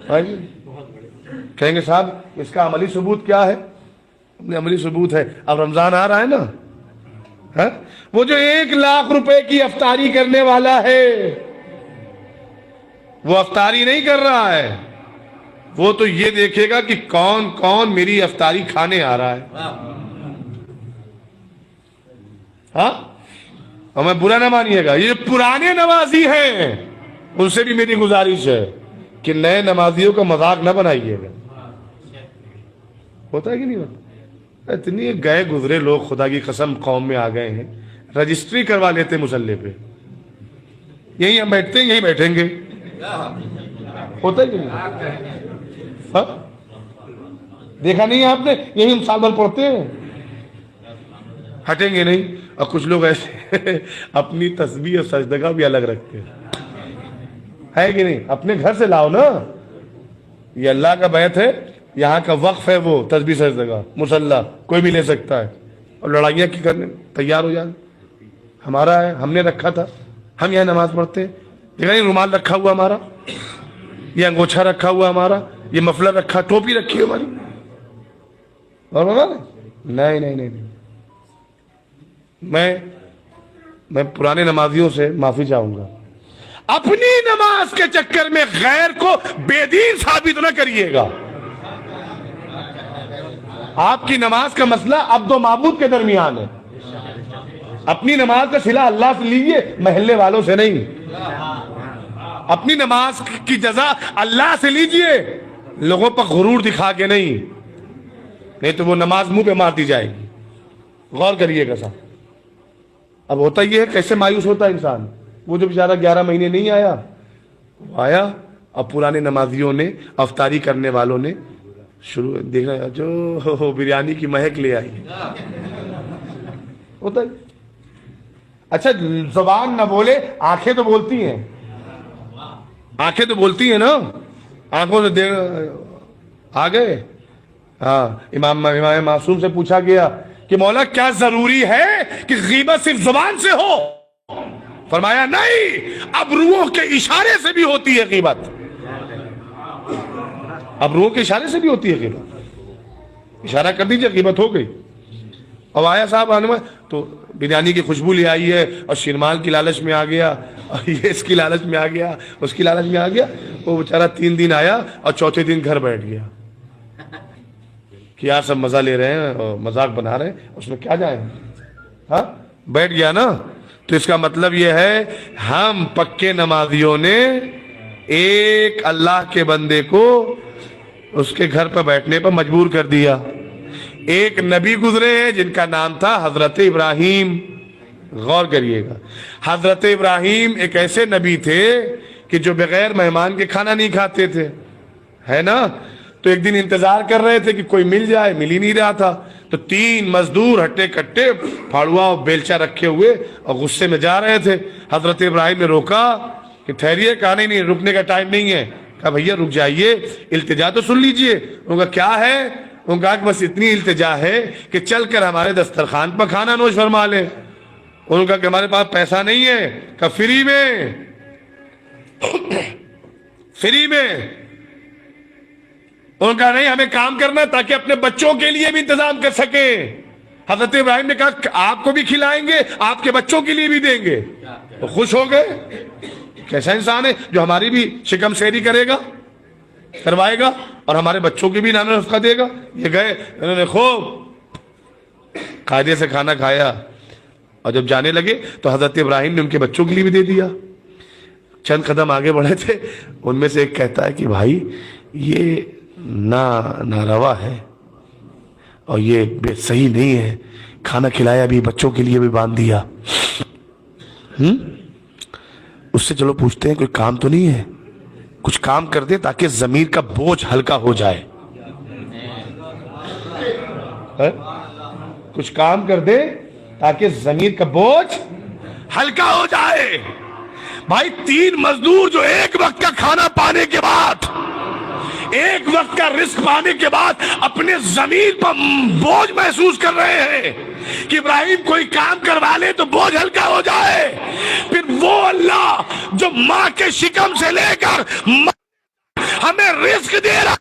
کہیں گے صاحب اس کا عملی ثبوت کیا ہے؟ عملی ثبوت ہے اب رمضان آ رہا ہے نا، وہ جو 1,00,000 روپے کی افطاری کرنے والا ہے وہ افطاری نہیں کر رہا ہے، وہ تو یہ دیکھے گا کہ کون کون میری افطاری کھانے آ رہا ہے. ہاں، اور میں برا نہ مانیے گا، یہ پرانے نمازی ہیں، ان سے بھی میری گزارش ہے کہ نئے نمازیوں کا مذاق نہ بنائیے گا. ہوتا ہے کہ نہیں ہوتا؟ اتنی گئے گزرے لوگ خدا کی قسم قوم میں آ گئے ہیں، رجسٹری کروا لیتے مصلی پہ، یہیں ہم بیٹھتے ہیں یہیں بیٹھیں گے. ہوتا ہے کہ نہیں؟ ہاں، دیکھا نہیں ہے آپ نے؟ یہیں ہم سال بھر پڑھتے ہیں، ہٹیں گے نہیں. اور کچھ لوگ ایسے اپنی تسبیح اور سجدگاہ بھی الگ رکھتے ہیں، ہے کہ نہیں؟ اپنے گھر سے لاؤ نا، یہ اللہ کا بیت ہے، یہاں کا وقف ہے، وہ تسبیح سجدگاہ مصلی کوئی بھی لے سکتا ہے. اور لڑائیاں کی کرنے تیار ہو جائیں، ہمارا ہے، ہم نے رکھا تھا، ہم یہاں نماز پڑھتے ہیں. دیکھا نہیں رومال رکھا ہوا ہمارا، یہ انگوچھا رکھا ہوا ہمارا، یہ مفلر رکھا، ٹوپی رکھی ہماری. اور نہیں نہیں نہیں، میں پرانے نمازیوں سے معافی چاہوں گا. اپنی نماز کے چکر میں غیر کو بے دین ثابت نہ کریے گا. آپ کی نماز کا مسئلہ عبد و معبود کے درمیان ہے. اپنی نماز کا صلہ اللہ سے لیجئے، محلے والوں سے نہیں. اپنی نماز کی جزا اللہ سے لیجئے، لوگوں پر غرور دکھا کے نہیں تو وہ نماز منہ پہ مار دی جائے گی. غور کریے گا صاحب. اب ہوتا یہ ہے، کیسے مایوس ہوتا ہے انسان. وہ جو بیچارہ 11 مہینے نہیں آیا، وہ آیا، اب پرانے نمازیوں نے، افطاری کرنے والوں نے شروع دیکھنا جو بریانی کی مہک لے آئی. ہوتا ہے. اچھا زبان نہ بولے، آنکھیں تو بولتی ہیں، آنکھیں تو بولتی ہیں نا، آنکھوں سے دیکھ آ گئے. ہاں، امام معصوم سے پوچھا گیا کہ مولا کیا ضروری ہے کہ غیبت صرف زبان سے ہو؟ فرمایا نہیں، اب روحوں کے اشارے سے بھی ہوتی ہے غیبت. اب روحوں کے اشارے سے بھی ہوتی ہے غیبت. اشارہ کر دیجئے، غیبت ہو گئی. اب آیا صاحب آنے میں تو بریانی کی خوشبو لے آئی ہے، اور شیرمال کی لالچ میں آ گیا، اور یہ اس کی لالچ میں آ گیا، اس کی لالچ میں آ گیا. وہ بیچارہ 3 دن آیا اور چوتھے دن گھر بیٹھ گیا کہ یار سب مزہ لے رہے ہیں اور مذاق بنا رہے ہیں، اس میں کیا جائیں. ہاں، بیٹھ گیا نا. تو اس کا مطلب یہ ہے، ہم پکے نمازیوں نے ایک اللہ کے بندے کو اس کے گھر پر بیٹھنے پر مجبور کر دیا. ایک نبی گزرے ہیں جن کا نام تھا حضرت ابراہیم. غور کریے گا، حضرت ابراہیم ایک ایسے نبی تھے کہ جو بغیر مہمان کے کھانا نہیں کھاتے تھے، ہے نا. تو ایک دن انتظار کر رہے تھے کہ کوئی مل جائے، مل ہی نہیں رہا تھا. تو 3 مزدور ہٹے کٹے پھاڑوا اور بیلچا رکھے ہوئے اور غصے میں جا رہے تھے. حضرت ابراہیم نے روکا کہ ٹھہریے. کہا نہیں، رکنے کا ٹائم نہیں ہے. کہا بھیا رک جائیے، التجا تو سن لیجئے. ان کا کیا ہے؟ ان کا بس اتنی التجا ہے کہ چل کر ہمارے دسترخوان پر کھانا نوش فرما لیں. ان کا کہ ہمارے پاس پیسہ نہیں ہے. کہ فری میں فری میں. ان کا نہیں، ہمیں کام کرنا تاکہ اپنے بچوں کے لیے بھی انتظام کر سکیں. حضرت ابراہیم نے کہا آپ کو بھی کھلائیں گے، آپ کے بچوں کے لیے بھی دیں گے. تو خوش ہو گئے. کیسا انسان ہے جو ہماری بھی شکم سیری کرے گا، کروائے گا، اور ہمارے بچوں کی بھی نانا رفقہ دے گا. یہ گئے، انہوں نے خوب قاعدے سے کھانا کھایا، اور جب جانے لگے تو حضرت ابراہیم نے ان کے بچوں کے لیے بھی دے دیا. چند قدم آگے بڑھے تھے، ان میں سے ایک کہتا ہے کہ بھائی یہ ناروا ہے اور یہ صحیح نہیں ہے، کھانا کھلایا بھی، بچوں کے لیے بھی باندھ دیا. اس سے چلو پوچھتے ہیں کوئی کام تو نہیں ہے، کچھ کام کر دے تاکہ ضمیر کا بوجھ ہلکا ہو جائے. کچھ کام کر دے تاکہ ضمیر کا بوجھ ہلکا ہو جائے. بھائی 3 مزدور جو ایک وقت کا کھانا پانے کے بعد، ایک وقت کا رزق پانے کے بعد اپنے ضمیر پر بوجھ محسوس کر رہے ہیں کہ ابراہیم کوئی کام کروا لے تو بوجھ ہلکا ہو جائے. پھر وہ اللہ جو ماں کے شکم سے لے کر ہمیں رزق دے رہا ہے۔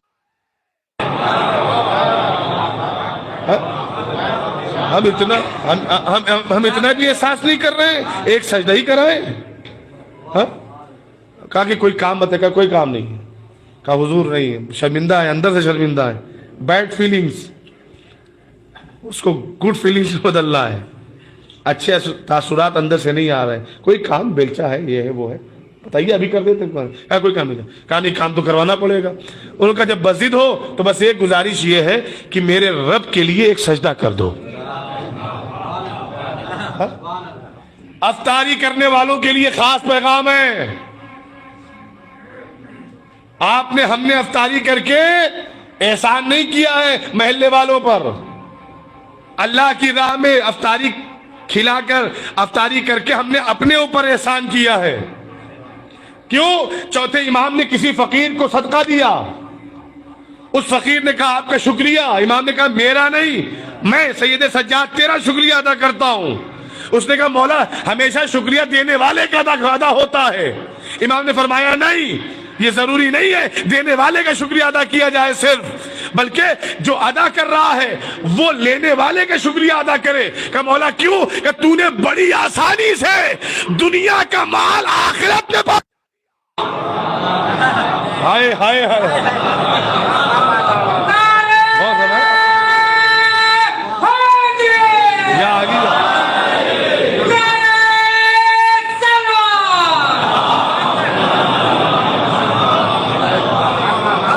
ہم اتنا بھی احساس نہیں کر رہے ہیں، ایک سجدہ ہی کرائے۔ کہا کہ کوئی کام بتا، کہا کوئی کام نہیں، کہا حضور نہیں ہے، شرمندہ ہے، اندر سے شرمندہ ہے، بیڈ فیلنگز اس کو گڈ فیلنگز میں بدلنا ہے، اچھے تاثرات اندر سے نہیں آ رہے ہیں، کوئی کام بیلچا ہے، یہ ہے وہ ہے، بتائیے ابھی کر دیتے ہیں، کوئی کام نہیں، کہا نہیں کام تو کروانا پڑے گا۔ انہوں نے کہا جب مسجد ہو تو بس ایک گزارش یہ ہے کہ میرے رب کے لیے ایک سجدہ کر دو۔ افطاری کرنے والوں کے لیے خاص پیغام ہے، ہم نے افطاری کر کے احسان نہیں کیا ہے محلے والوں پر، اللہ کی راہ میں افطاری کھلا کر، افطاری کر کے ہم نے اپنے اوپر احسان کیا ہے۔ کیوں؟ چوتھے امام نے کسی فقیر کو صدقہ دیا، اس فقیر نے کہا آپ کا شکریہ، امام نے کہا میرا نہیں، میں سید سجاد تیرا شکریہ ادا کرتا ہوں۔ اس نے کہا مولا ہمیشہ شکریہ دینے والے کا ادا ہوتا ہے۔ امام نے فرمایا نہیں، یہ ضروری نہیں ہے دینے والے کا شکریہ ادا کیا جائے صرف، بلکہ جو ادا کر رہا ہے وہ لینے والے کا شکریہ ادا کرے۔ کہ مولا کیوں؟ کہ تو نے بڑی آسانی سے دنیا کا مال آخرت میں پا۔ ہائے ہائے ہائے، یا آگی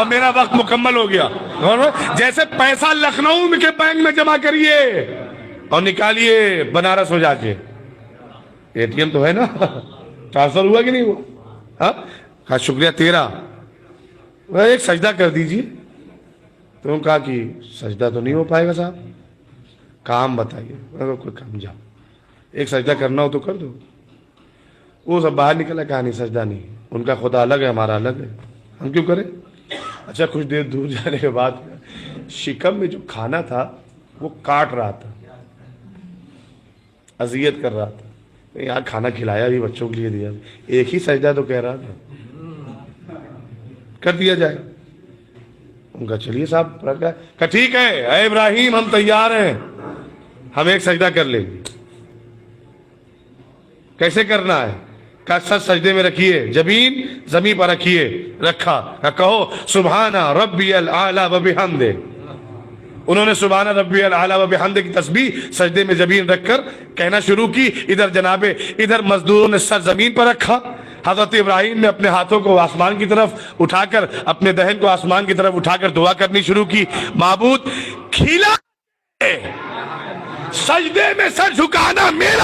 میرا وقت مکمل ہو گیا۔ جیسے پیسہ لکھنؤ کے بینک میں جمع کریے اور نکالیے بنارس میں جا کے، اے ٹی ایم تو ہے نا، ٹرانسفر ہوا کہ نہیں ہوا؟ کہا شکریہ تیرا، ایک سجدہ کر دیجئے۔ تو انہوں نے کہا کہ سجدہ تو نہیں ہو پائے گا صاحب، کام بتائیے۔ کوئی کام، جاؤ ایک سجدہ کرنا ہو تو کر دو۔ وہ سب باہر نکلا، کہا نہیں سجدہ نہیں، ان کا خدا الگ ہے ہمارا الگ ہے، ہم کیوں کریں؟ اچھا کچھ دیر دور جانے کے بعد شکم میں جو کھانا تھا وہ کاٹ رہا تھا، اذیت کر رہا تھا، یار کھانا کھلایا بھی، بچوں کے لیے دیا، ایک ہی سجدہ تو کہہ رہا تھا، کر دیا جائے۔ ان کا چلیے صاحب، کہا ٹھیک ہے اے ابراہیم ہم تیار ہیں، ہم ایک سجدہ کر لیں گے۔ کیسے کرنا ہے؟ کہا سر سجدے میں رکھیے، جبین زمین پر رکھیے، رکھا، کہو سبحان ربی الاعلی و بحمدہ۔ انہوں نے سبحان ربی الاعلی و بحمدہ کی تسبیح سجدے میں جبین رکھ کر کہنا شروع کی۔ ادھر مزدوروں نے سر زمین پر رکھا، حضرت ابراہیم نے اپنے ہاتھوں کو آسمان کی طرف اٹھا کر، اپنے دہن کو آسمان کی طرف اٹھا کر دعا کرنی شروع کی، معبود کھلا سجدے میں سر جھکانا میرا،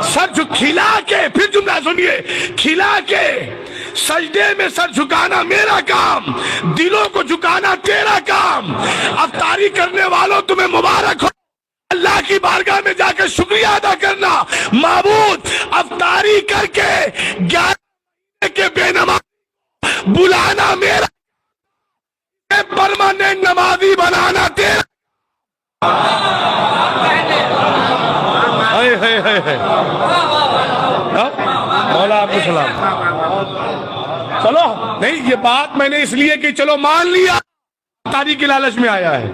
سر کھلا کے، پھر جملہ سنیے، کھلا کے سجدے میں سر جھکانا میرا کام، دلوں کو جھکانا تیرا کام۔ افطاری کرنے والوں تمہیں مبارک ہو، اللہ کی بارگاہ میں جا کر شکریہ ادا کرنا، معبود افطاری کر کے 11 کے بے نماز بلانا میرا، پرماننٹ نمازی بنانا تیرا۔ مولا آپ کو سلام۔ چلو نہیں، یہ بات میں نے اس لیے کہ چلو مان لیا افطاری کی لالچ میں آیا ہے،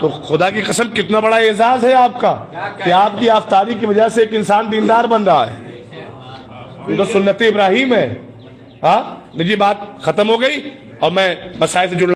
تو خدا کی قسم کتنا بڑا اعزاز ہے آپ کا کہ آپ کی افطاری کی وجہ سے ایک انسان دیندار بن رہا ہے، یہ تو سنت ابراہیم ہے۔ ہاں جی، بات ختم ہو گئی اور میں مسائل سے جڑ